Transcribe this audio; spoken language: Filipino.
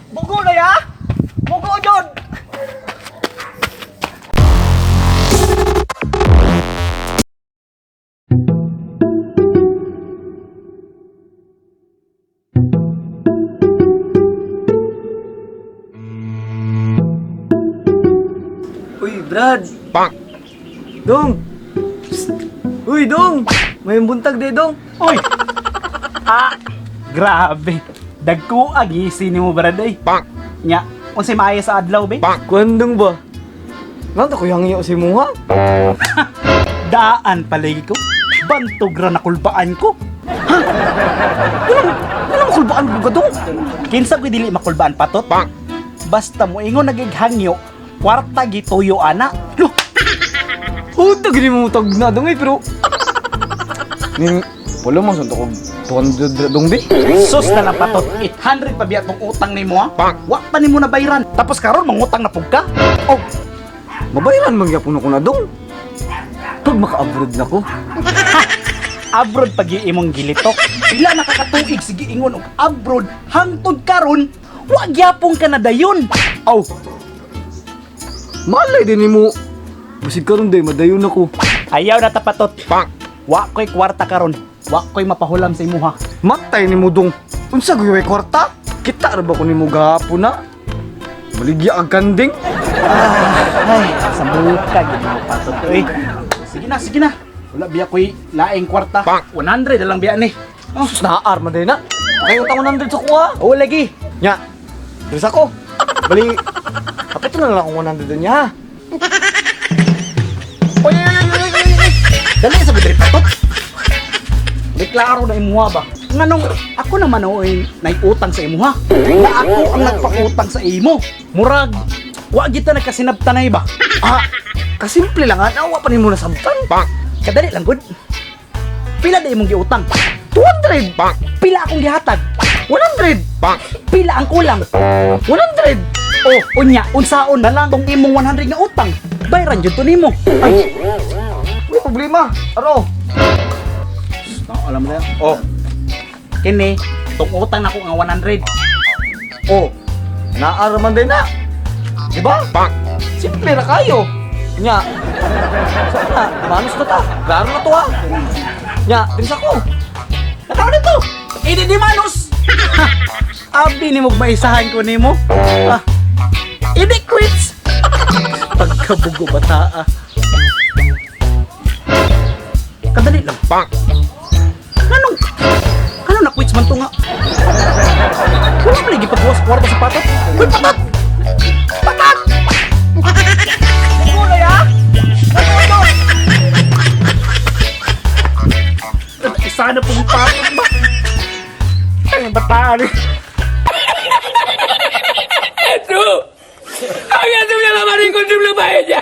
Bugo na ya! Bugo jud! Uy, Brad! Bang! Dong! Psst. Uy, Dong! May buntag de, Dong! Uy! Grabe. Dagko agisi ni mo Brad ay. Bang! Nya, unsay maaya sa adlaw be? Bang! Kuandong ba? Nga ko hangyo si Muha? Daan palagi ko. Bantog ra nakulbaan ko. Ano makulbaan ko ka, Dong? Kinsa ko dili makulbaan patot? Bang! Basta mo ingon nagighangyo, kwarta gituyo ana. Lo, Utag ni mo tag na, Dong, pero... Ning... Wala man suntok ko 200 Dong, be? sus na lang patot. 800 pa biya tong utang nimo ha. Bang! Wa pa nimo na bayran. Tapos karon mangutang na pug ka. Oh! Mabayaran man gyapon ko na, Dong. Pag maka-abroad na ko. Abroad pag imong gilitok. Ila nakakatuig sige ingon og abroad hangtod karon wa gyapon ka na dayon. Aw! Malay din ni mo. Basig karon day, madayon ako. Ayaw na tapatot. Bang! Wa ko'y kwarta karon. Wa ko'y mapahulam sa imuha. Matay ni mo, Dong. Unsa gyud kwarta? Kita ra ba ko nimo gahapon na? Maligya ang kanding. Ay, sa muka gid mo patot oy. Sige na. Wala biya ko'y laing kwarta. Bang! 100 na lang biya ni. Oh, sus naar man day na. Kayo tangon nandito sa kuha. Oo lagi. Nya. Dres ako. Bali. Kapit na lang akong 100 doon niya. Oy. Dali sa bidri patot. Deklaro na imuha ba? Nganong ako naman oy naiutang sa imuha. Na ako ang nagpautang sa imo. Murag wa kita nagkasinabtanay ba? Ah, kasimple lang ha. Nawa pa ni mo nasabtan. Bang! Kadali lang gud. Pila day imong giutang? 200. Bang! Pila akong gihatag? 100. Bang! Pila ang kulang? 100. Oh, unya, unsaon na lang tong imong 100 nga utang. Bayran jud to nimo. Ay. May problema. Ano? Alam mo na. Oh. Kini, tong utang nako nga 100. Oh. Naaraman din na. Diba? Bang! Simple na kayo. Nya. Saan na? Manos na ta. Klaro na to ha. Nya, dres ako. Nakaw dito. Ini di manus. Abi ni mo maisahan ko nimo. Ah. Ini quits. Pagkabugo bata. Kadali lang. Bang! Ano na quits man to nga? Wala pa lagi pagbuwas kwarta sa patot. Uy, patot! Patot! Bulo ya? Bulo! Isa na pong patot ba? Ay, bataan eh. Itu! Ang ating nalamarin ko sa lumayan niya!